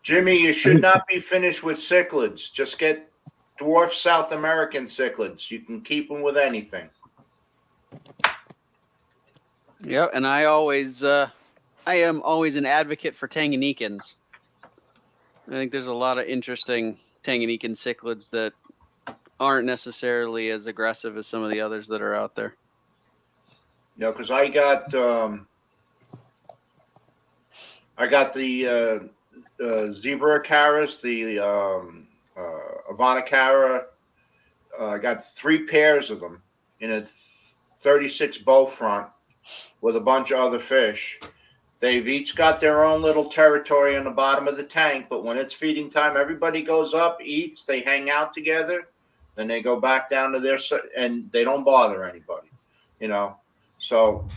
Jimmy, you should not be finished with cichlids. Just get dwarf South American cichlids. You can keep them with anything. Yeah, and I am always an advocate for Tanganyikans. I think there's a lot of interesting Tanganyikan cichlids that aren't necessarily as aggressive as some of the others that are out there. You know, because I got the zebra caras, the Havana cara. I got 3 pairs of them in a 36 bow front with a bunch of other fish. They've each got their own little territory on the bottom of the tank, but when it's feeding time, everybody goes up, eats, they hang out together, then they go back down to their and they don't bother anybody, you know. So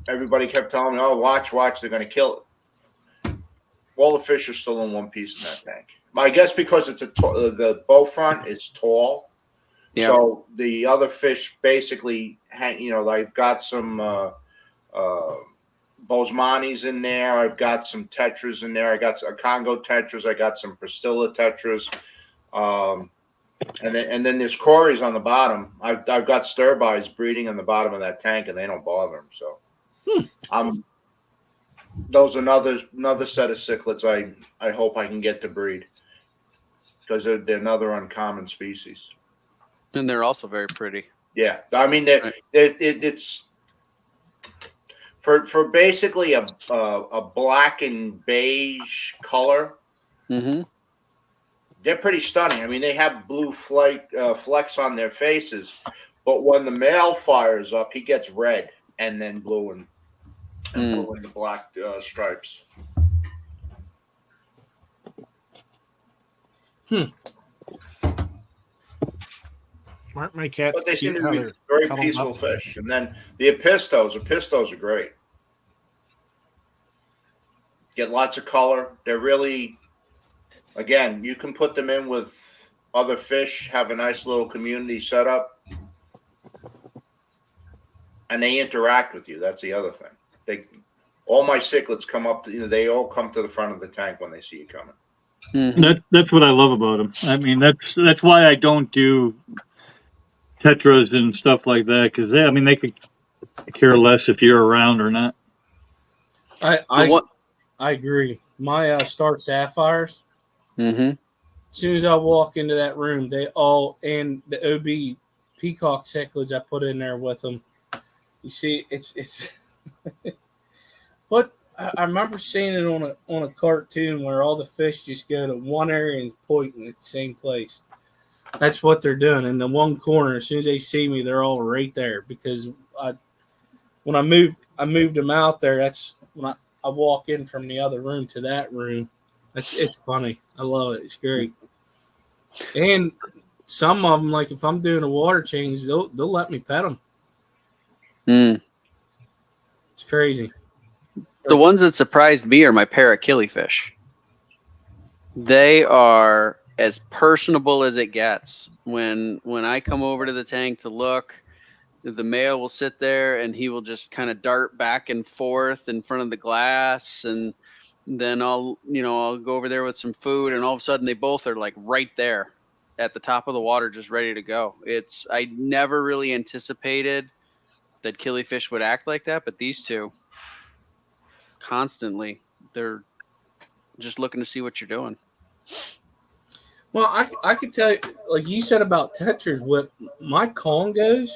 everybody kept telling me, "Oh, watch, they're going to kill it." All the fish are still in one piece in that tank. I guess because it's the bow front is tall, Yeah. so the other fish basically hang. You know, I've got some Bosemani's in there. I've got some tetras in there. I got a Congo tetras. I got some Pristilla tetras. And then there's Corys on the bottom. I've got stir-bys breeding on the bottom of that tank, and they don't bother them. So those are another set of cichlids I hope I can get to breed, because they're another uncommon species. And they're also very pretty. Yeah, I mean Right. it's for basically a black and beige color. Mm-hmm. They're pretty stunning. I mean, they have blue flecks on their faces, but when the male fires up, he gets red and then blue and blue and the black stripes. Aren't my cats But they seem cute to how be they're very cuddled peaceful up? fish. And then the apistos are great. Get lots of color. They're really, again, you can put them in with other fish, have a nice little community set up, and they interact with you. That's the other thing. All my cichlids come up to, they all come to the front of the tank when they see you coming. Mm-hmm. That's what I love about them. I mean, that's why I don't do tetras and stuff like that, because they could care less if you're around or not. I agree. My star sapphires. Mm-hmm. As soon as I walk into that room, they all, and the OB peacock cichlids I put in there with them. You see, it's. But I remember seeing it on a cartoon where all the fish just go to one area and pointing at the same place. That's what they're doing in the one corner. As soon as they see me, they're all right there. Because when I moved them out there. That's when I walk in from the other room to that room. It's funny. I love it. It's great. And some of them, like if I'm doing a water change, they'll let me pet them. Mm. It's crazy. The ones that surprised me are my parrot killifish. They are as personable as it gets. When I come over to the tank to look, the male will sit there and he will just kind of dart back and forth in front of the glass, and then I'll go over there with some food, and all of a sudden they both are like right there at the top of the water, just ready to go. I never really anticipated that killifish would act like that, but these two constantly, they're just looking to see what you're doing. Well, I could tell you, like you said about Tetris, what my Congos,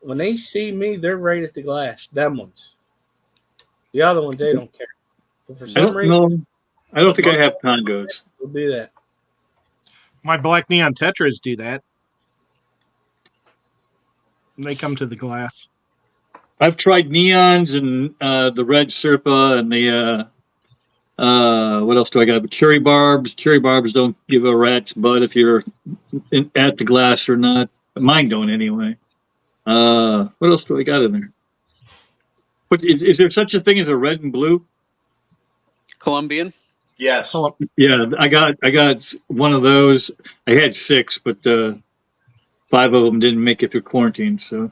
when they see me, they're right at the glass. Them ones. The other ones, they don't care. But for I some don't reason, know. I don't think my I have Congos. will do that. My black neon tetras do that. They come to the glass. I've tried neons and the red Serpa and the what else do I got? Cherry barbs. Cherry barbs don't give a rat's butt if you're at the glass or not. Mine don't anyway. What else do I got in there? But is there such a thing as a red and blue? Colombian. Yes. Yeah, I got one of those. I had six, but 5 of them didn't make it through quarantine. So,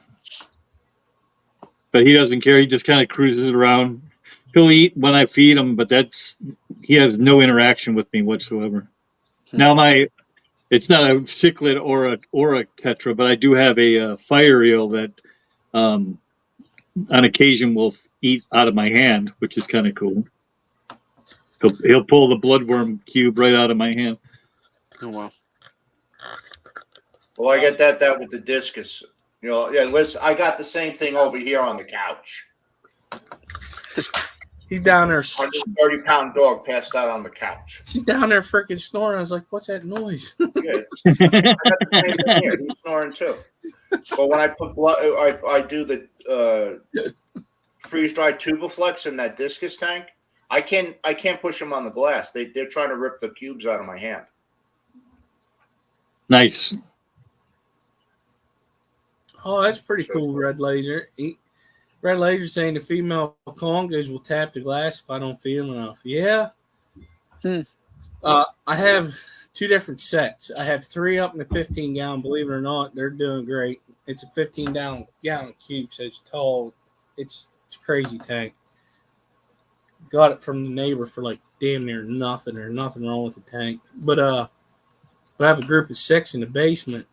but he doesn't care. He just kind of cruises around. He'll eat when I feed him, but he has no interaction with me whatsoever. Now it's not a cichlid or a tetra, but I do have a fire eel that on occasion will eat out of my hand, which is kind of cool. He'll pull the bloodworm cube right out of my hand. Oh wow. Well, I get that with the discus. Yeah. Listen, I got the same thing over here on the couch. He's down there. 130-pound dog passed out on the couch. He's down there freaking snoring. I was like, "What's that noise?" Yeah, I got the same thing here. He's snoring too. But when I put blood, I do the freeze-dried Tubiflex in that discus tank. I can't push them on the glass. They're trying to rip the cubes out of my hand. Nice. Oh, that's pretty cool, Red Laser. Red Laser saying the female Congos will tap the glass if I don't feed them enough. Yeah. I have 2 different sets. I have 3 up in the 15-gallon. Believe it or not, they're doing great. It's a 15-gallon cube, so it's tall. It's a crazy tank. Got it from the neighbor for like damn near nothing, or nothing wrong with the tank. But I have a group of 6 in the basement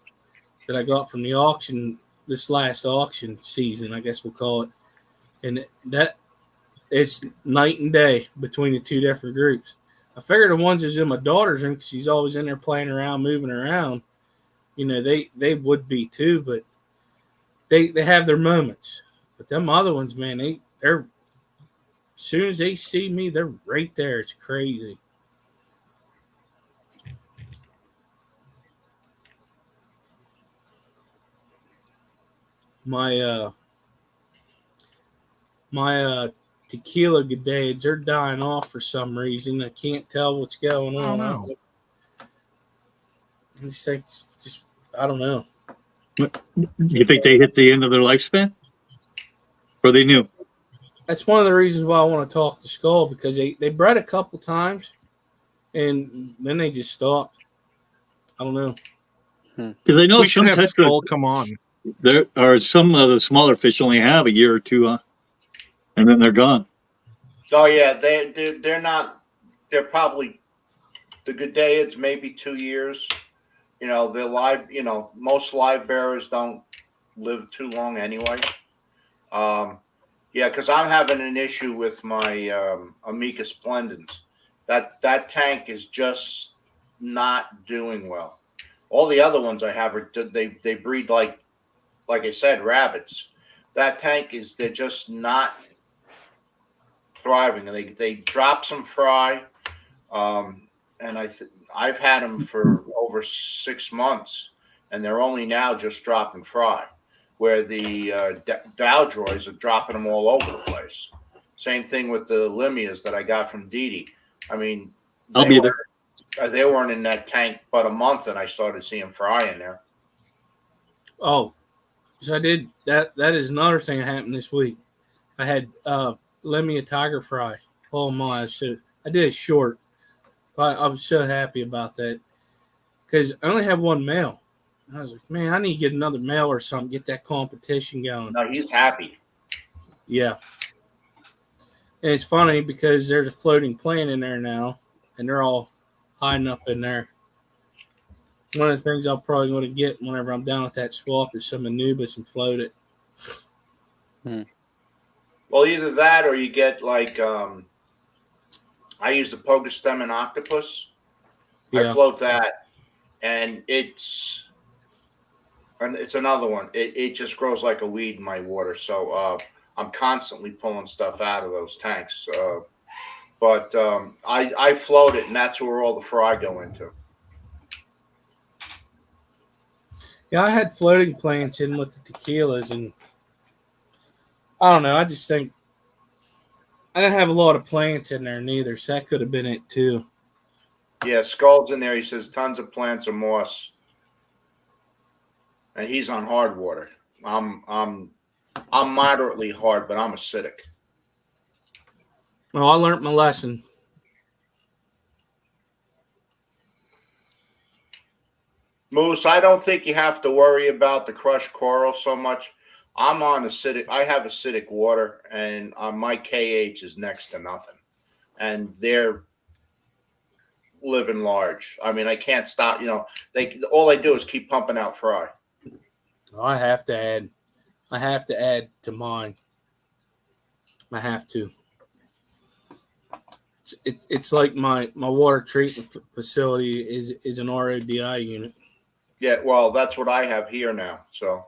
that I got from the auction, this last auction season, I guess we'll call it. And that it's night and day between the 2 different groups. I figure the ones that's in my daughter's room, because she's always in there playing around, moving around, they would be too, but they have their moments. But them other ones, man, they're as soon as they see me, they're right there. It's crazy. My tequila grenades, they're dying off for some reason. I can't tell what's going on. No. These things just, I don't know. You think they hit the end of their lifespan? Or they knew? That's one of the reasons why I want to talk to Skull, because they bred a couple times and then they just stopped. I don't know. Because I know We should some have Skull tetras, come on. there are some of the smaller fish only have a year or 2, and then they're gone. Oh yeah, they're not. They're probably the Goodeids, maybe 2 years. They're live. Most live bearers don't live too long anyway. Yeah, because I'm having an issue with my Amica splendens. That tank is just not doing well. All the other ones I have they breed like I said, rabbits. That tank they're just not thriving, and they drop some fry. And I've had them for over 6 months, and they're only now just dropping fry, where the Dowdroys are dropping them all over the place. Same thing with the Limias that I got from Didi. I mean, I'll be there. They weren't in that tank but a month, and I started seeing fry in there. Oh, so I did that. That is another thing that happened this week. I had Lemia tiger fry. Oh my! I did it short. I was so happy about that because I only have one male. And I was like, man, I need to get another male or something, get that competition going. No, he's happy. Yeah. And it's funny because there's a floating plane in there now, and they're all hiding up in there. One of the things I'm probably going to get whenever I'm down at that swamp is some Anubis and float it. Well, either that or you get like I use the Pogostemin octopus, Yeah. I float that, and it's another one. It just grows like a weed in my water. So I'm constantly pulling stuff out of those tanks. But I float it, and that's where all the fry go into. Yeah, I had floating plants in with the tequilas, and I don't know. I just think I didn't have a lot of plants in there neither, so that could have been it too. Yeah, Skull's in there. He says tons of plants of moss, and he's on hard water. I'm moderately hard, but I'm acidic. Well, I learned my lesson. Moose, I don't think you have to worry about the crushed coral so much. I'm on acidic. I have acidic water, and my KH is next to nothing, and they're living large. I mean, I can't stop. All I do is keep pumping out fry. I have to add to mine. I have to. It's like my water treatment facility is an RODI unit. Yeah, well, that's what I have here now. So,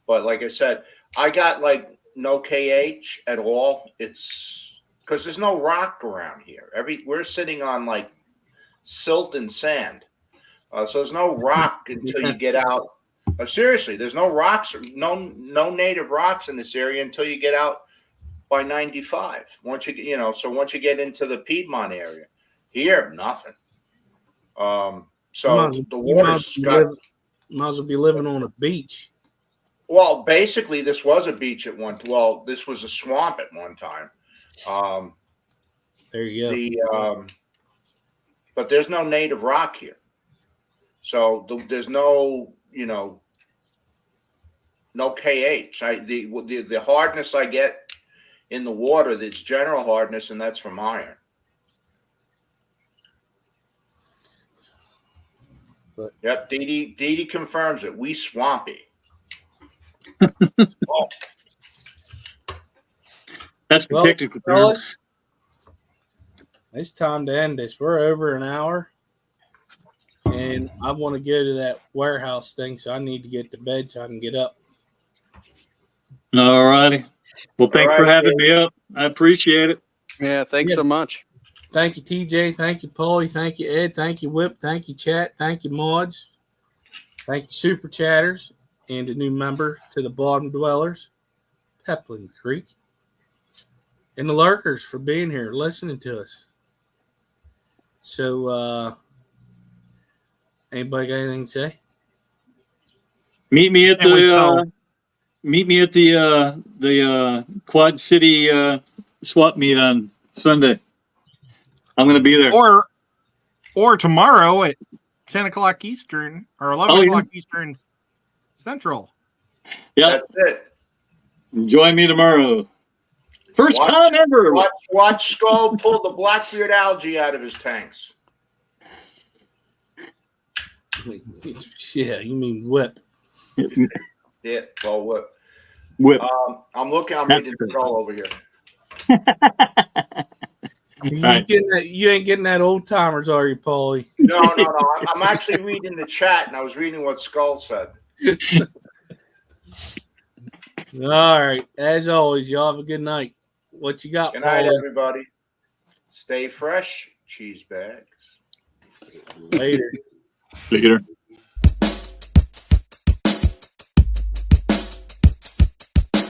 but like I said, I got like no KH at all. It's because there's no rock around here. We're sitting on like silt and sand, so there's no rock until you get out. Seriously, there's no rocks, no native rocks in this area until you get out by 95. Once you get into the Piedmont area, here nothing. So the water's got. Might as well be living on a beach. Well, basically, this was a beach at one. Well, this was a swamp at one time. There you go. But there's no native rock here, so there's no no KH. The hardness I get in the water, that's general hardness, and that's from iron. But, yep, Dee confirms it. We swampy. Oh. That's predicted. Fellas, it's time to end this. We're over an hour, and I want to go to that warehouse thing, so I need to get to bed so I can get up. All righty. Well, thanks for having me up. I appreciate it. Yeah, thanks so much. Thank you, TJ. Thank you, Paulie. Thank you, Ed. Thank you, Whip. Thank you, Chat. Thank you, Mods. Thank you, Super Chatters, and a new member to the Bottom Dwellers, Peplin Creek, and the Lurkers for being here, listening to us. So, anybody got anything to say? Meet me at the Quad City swap meet on Sunday. I'm going to be there. Or tomorrow at 10 o'clock Eastern or 11 o'clock Eastern Central. Yeah, that's it. Join me tomorrow. First time ever. Watch Skull pull the Blackbeard algae out of his tanks. Yeah, you mean Whip. Yeah, well, Whip. I'm reading Skull over here. You ain't getting that old timers, are you, Paulie? No. I'm actually reading the chat, and I was reading what Skull said. All right. As always, y'all have a good night. What you got, Good night, Paulie? everybody. Stay fresh, cheese bags. Later. Later.